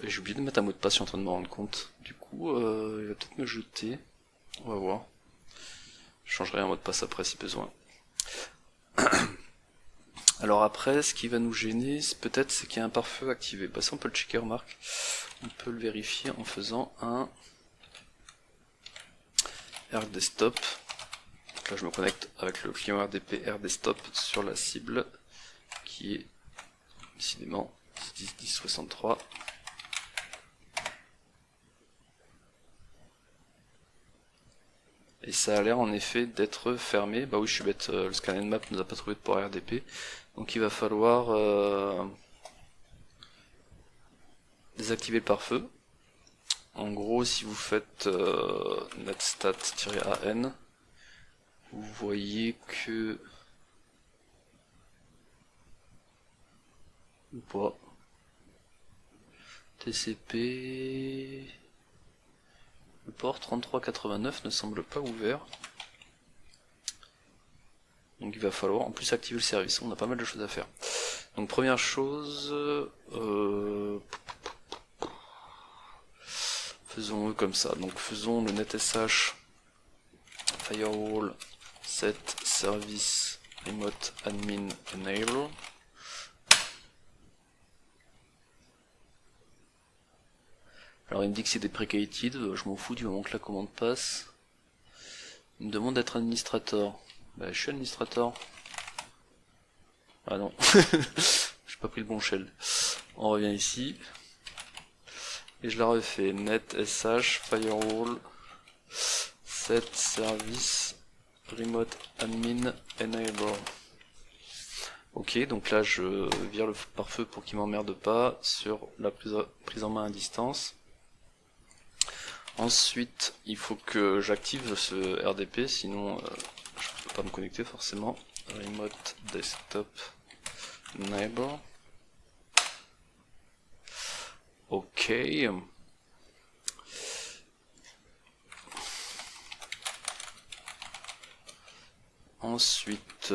et j'ai oublié de mettre un mot de passe, je suis en train de me rendre compte. Du coup, il va peut-être me jeter. On va voir. Je changerai un mot de passe après si besoin. Alors après, ce qui va nous gêner, peut-être, c'est qu'il y a un pare-feu activé. Bah ça, on peut le checker, remarque. On peut le vérifier en faisant un rdesktop. Donc là, je me connecte avec le client RDP rdesktop sur la cible, qui est décidément 10.10.63. Et ça a l'air en effet d'être fermé. Bah oui, je suis bête, le scan map nous a pas trouvé de port RDP. Donc il va falloir désactiver le pare-feu. En gros, si vous faites netstat-an, vous voyez que... ou pas. TCP... Le port 3389 ne semble pas ouvert. Donc il va falloir en plus activer le service. On a pas mal de choses à faire. Donc première chose... faisons-le comme ça. Donc faisons le netsh firewall set service remote admin enable. Alors il me dit que c'est deprecated, je m'en fous du moment que la commande passe. Il me demande d'être administrateur. Bah je suis administrateur. Ah non, j'ai pas pris le bon shell. On revient ici. Et je la refais. Net sh firewall set service remote admin enable. Ok, donc là je vire le pare-feu pour qu'il m'emmerde pas sur la prise en main à distance. Ensuite, il faut que j'active ce RDP, sinon je peux pas me connecter forcément. Remote desktop neighbor. Ok. Ensuite,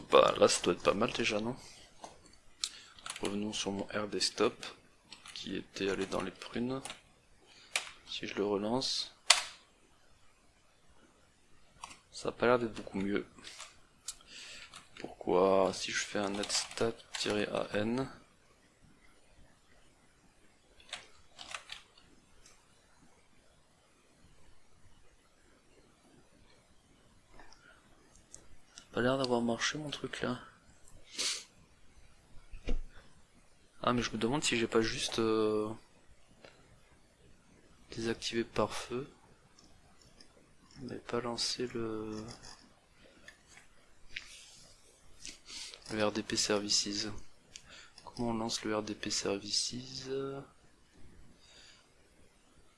bah là ça doit être pas mal déjà, non? Revenons sur mon RDesktop qui était allé dans les prunes. Si je le relance, ça a pas l'air d'être beaucoup mieux. Pourquoi? Si je fais un netstat-an, pas l'air d'avoir marché mon truc là. Ah mais je me demande si j'ai pas juste désactivé pare-feu, mais pas lancé le RDP Services. Comment on lance le RDP Services?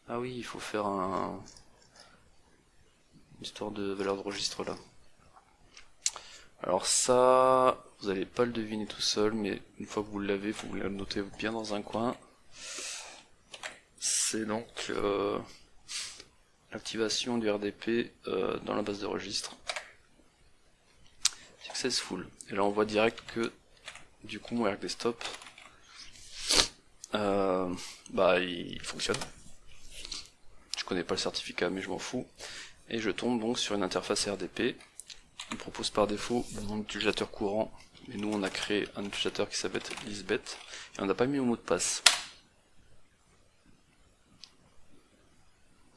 Ah oui, il faut faire une histoire de valeur de registre là. Alors ça, vous n'allez pas le deviner tout seul, mais une fois que vous l'avez, vous le notez bien dans un coin. C'est donc l'activation du RDP dans la base de registre. Successful. Et là on voit direct que du coup mon RDesktop bah il fonctionne. Je connais pas le certificat mais je m'en fous. Et je tombe donc sur une interface RDP. Il propose par défaut mon utilisateur courant, mais nous on a créé un utilisateur qui s'appelle Lisbeth et on n'a pas mis le mot de passe.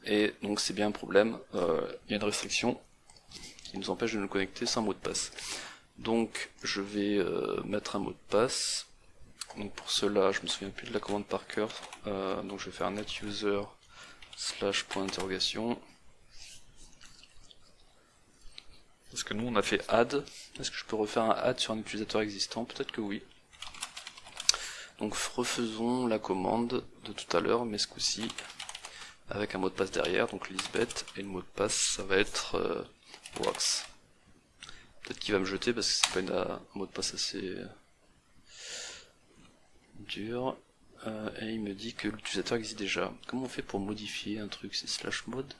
Et donc c'est bien un problème, il y a une restriction qui nous empêche de nous connecter sans mot de passe. Donc je vais mettre un mot de passe. Donc pour cela, je me souviens plus de la commande par cœur, donc je vais faire netuser /. Parce que nous on a fait add. Est-ce que je peux refaire un add sur un utilisateur existant? Peut-être que oui. Donc refaisons la commande de tout à l'heure, mais ce coup-ci avec un mot de passe derrière, donc Lisbeth, et le mot de passe ça va être Wax. Peut-être qu'il va me jeter parce que c'est pas un mot de passe assez dur. Et il me dit que l'utilisateur existe déjà. Comment on fait pour modifier un truc? C'est /mode.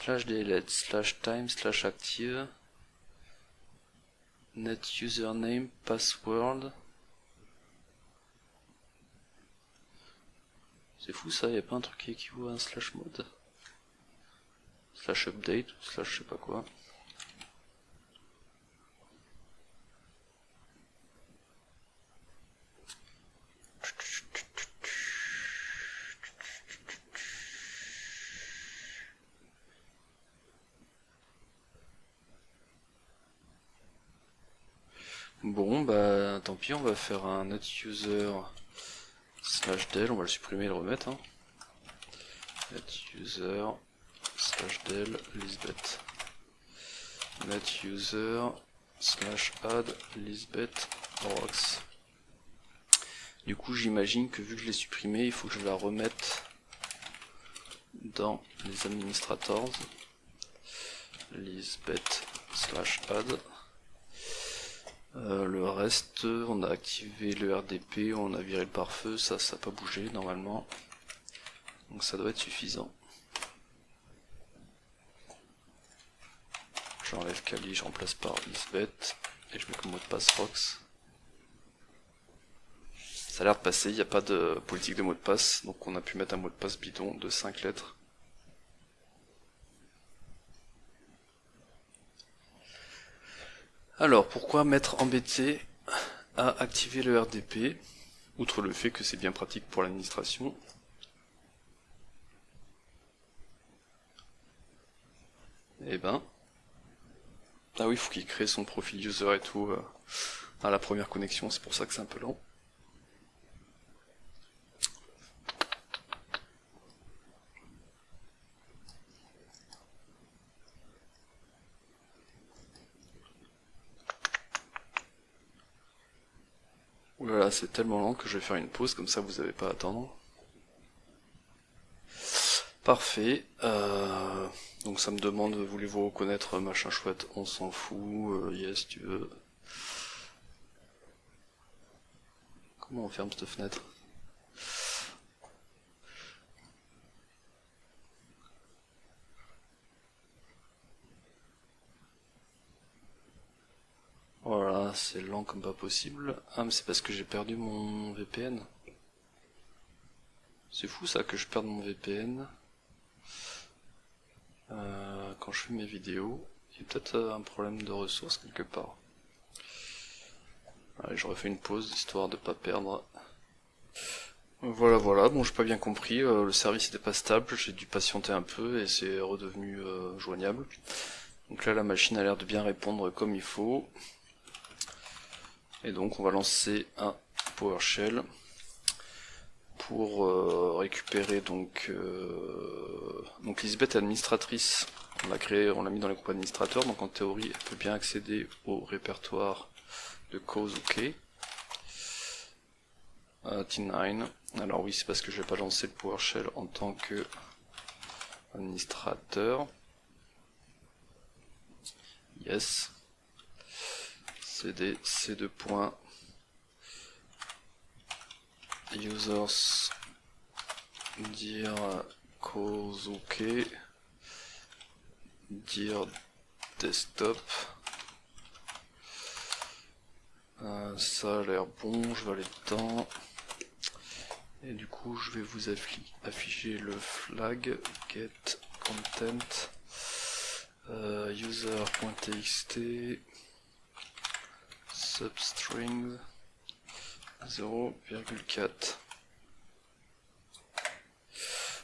/delete /time /active net username password. C'est fou ça, y a pas un truc qui équivaut à un /mode /update ou / je sais pas quoi. Bon bah tant pis, on va faire un netuser /del, on va le supprimer et le remettre. Hein. Netuser /del Lisbeth. Netuser /add Lisbeth Rox. Du coup j'imagine que vu que je l'ai supprimé, il faut que je la remette dans les administrators. Lisbeth /add. Le reste, on a activé le RDP, on a viré le pare-feu, ça n'a pas bougé normalement. Donc ça doit être suffisant. J'enlève Kali, je remplace par Lisbeth, et je mets comme mot de passe Rox. Ça a l'air de passer, il n'y a pas de politique de mot de passe, donc on a pu mettre un mot de passe bidon de 5 lettres. Alors, pourquoi m'être embêté à activer le RDP, outre le fait que c'est bien pratique pour l'administration. Eh ben... Ah oui, il faut qu'il crée son profil user et tout à la première connexion, c'est pour ça que c'est un peu lent. Oulala, c'est tellement lent que je vais faire une pause, comme ça vous n'avez pas à attendre. Parfait. Donc ça me demande, voulez-vous reconnaître machin chouette, on s'en fout, yes tu veux. Comment on ferme cette fenêtre? Voilà, c'est lent comme pas possible. Ah mais c'est parce que j'ai perdu mon VPN. C'est fou ça que je perde mon VPN. Quand je fais mes vidéos, il y a peut-être un problème de ressources quelque part. Allez, je refais une pause histoire de pas perdre. Voilà, bon j'ai pas bien compris, le service n'était pas stable, j'ai dû patienter un peu et c'est redevenu joignable. Donc là la machine a l'air de bien répondre comme il faut. Et donc on va lancer un PowerShell pour récupérer donc Lisbeth est administratrice. On l'a créé, on l'a mis dans les groupes administrateurs, donc en théorie elle peut bien accéder au répertoire de cause OK. T9. Alors oui, c'est parce que je vais pas lancer le PowerShell en tant que administrateur. Yes. CD C2 points. Users dire cause OK. Dire desktop. Ça a l'air bon, je vais aller dedans. Et du coup je vais vous afficher le flag get content user.txt substring 0,4.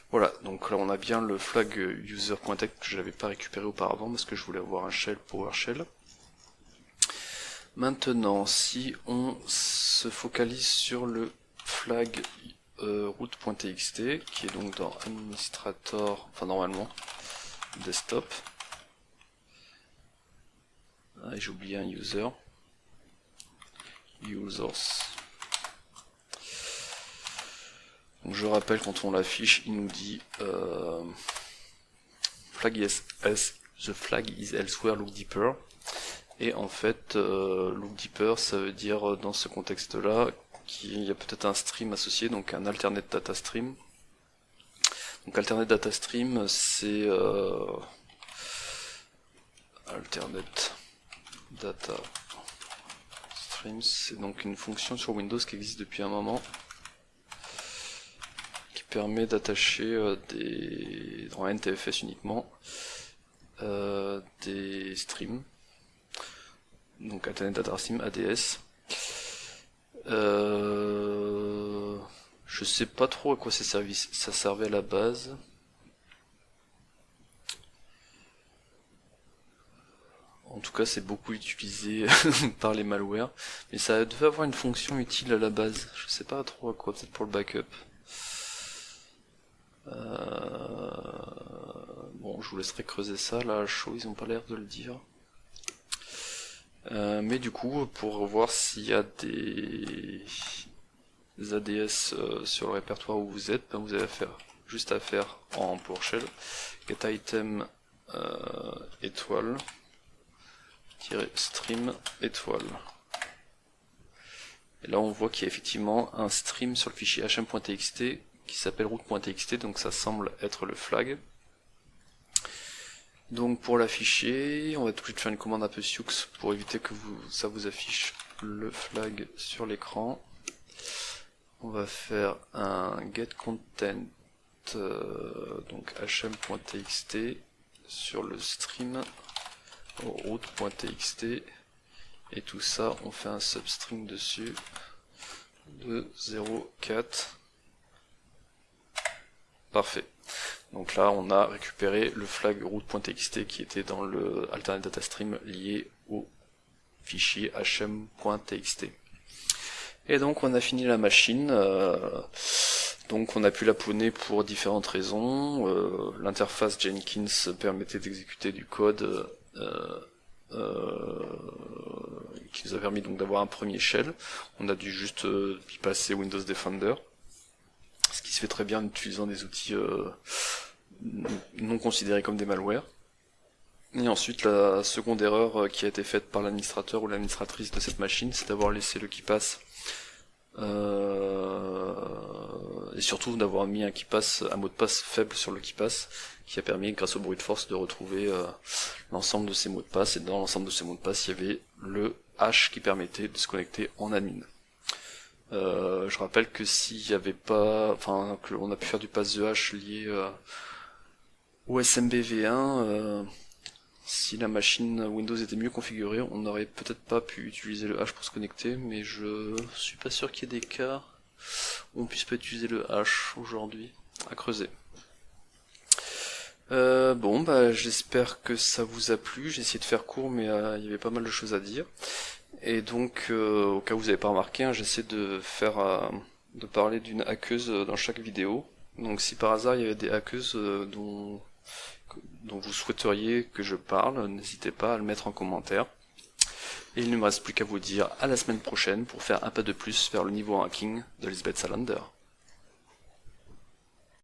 Voilà, donc là on a bien le flag user.txt que je n'avais pas récupéré auparavant parce que je voulais avoir un shell PowerShell. Maintenant, si on se focalise sur le flag root.txt, qui est donc dans administrator, enfin normalement, desktop. Ah, j'ai oublié un user. Users. Donc je rappelle, quand on l'affiche, il nous dit the flag is elsewhere, look deeper. Et en fait, look deeper, ça veut dire dans ce contexte-là qu'il y a peut-être un stream associé, donc un alternate data stream. Donc alternate data stream, c'est alternate data stream, c'est donc une fonction sur Windows qui existe depuis un moment, qui permet d'attacher dans NTFS uniquement des streams. Donc Alternate Data Stream ADS. Je sais pas trop à quoi ça servait à la base. En tout cas, c'est beaucoup utilisé par les malwares, mais ça devait avoir une fonction utile à la base. Je sais pas trop à quoi, peut-être pour le backup. Bon, je vous laisserai creuser ça. Là, à chaud, ils ont pas l'air de le dire. Mais du coup, pour voir s'il y a des ADS sur le répertoire où vous êtes, ben vous avez juste à faire en PowerShell get item étoile stream étoile. Et là on voit qu'il y a effectivement un stream sur le fichier hm.txt qui s'appelle root.txt, donc ça semble être le flag. Donc pour l'afficher, on va être obligé de faire une commande un peu sioux pour éviter que ça vous affiche le flag sur l'écran. On va faire un get content donc hm.txt sur le stream root.txt Et tout ça, on fait un substring dessus de 0,4. Parfait. Donc là, on a récupéré le flag root.txt qui était dans le alternate data stream lié au fichier hm.txt. Et donc on a fini la machine. Donc on a pu la pwner pour différentes raisons. L'interface Jenkins permettait d'exécuter du code qui nous a permis donc d'avoir un premier shell. On a dû juste y passer Windows Defender, ce qui se fait très bien en utilisant des outils non considérés comme des malwares. Et ensuite, la seconde erreur qui a été faite par l'administrateur ou l'administratrice de cette machine, c'est d'avoir laissé le KeePass et surtout d'avoir mis un mot de passe faible sur le KeePass, qui a permis, grâce au brute force, de retrouver l'ensemble de ces mots de passe. Et dans l'ensemble de ces mots de passe, il y avait le hash qui permettait de se connecter en admin. Je rappelle que s'il n'y avait pas, enfin, qu'on a pu faire du pass the hash lié au SMBv1, si la machine Windows était mieux configurée, on n'aurait peut-être pas pu utiliser le hash pour se connecter, mais je suis pas sûr qu'il y ait des cas où on puisse pas utiliser le hash aujourd'hui, à creuser. Bon, bah j'espère que ça vous a plu. J'ai essayé de faire court, mais il y avait pas mal de choses à dire. Et donc, au cas où vous n'avez pas remarqué, hein, j'essaie de parler d'une hackeuse dans chaque vidéo. Donc si par hasard il y avait des hackeuses dont vous souhaiteriez que je parle, n'hésitez pas à le mettre en commentaire. Et il ne me reste plus qu'à vous dire à la semaine prochaine pour faire un pas de plus vers le niveau hacking de Lisbeth Salander.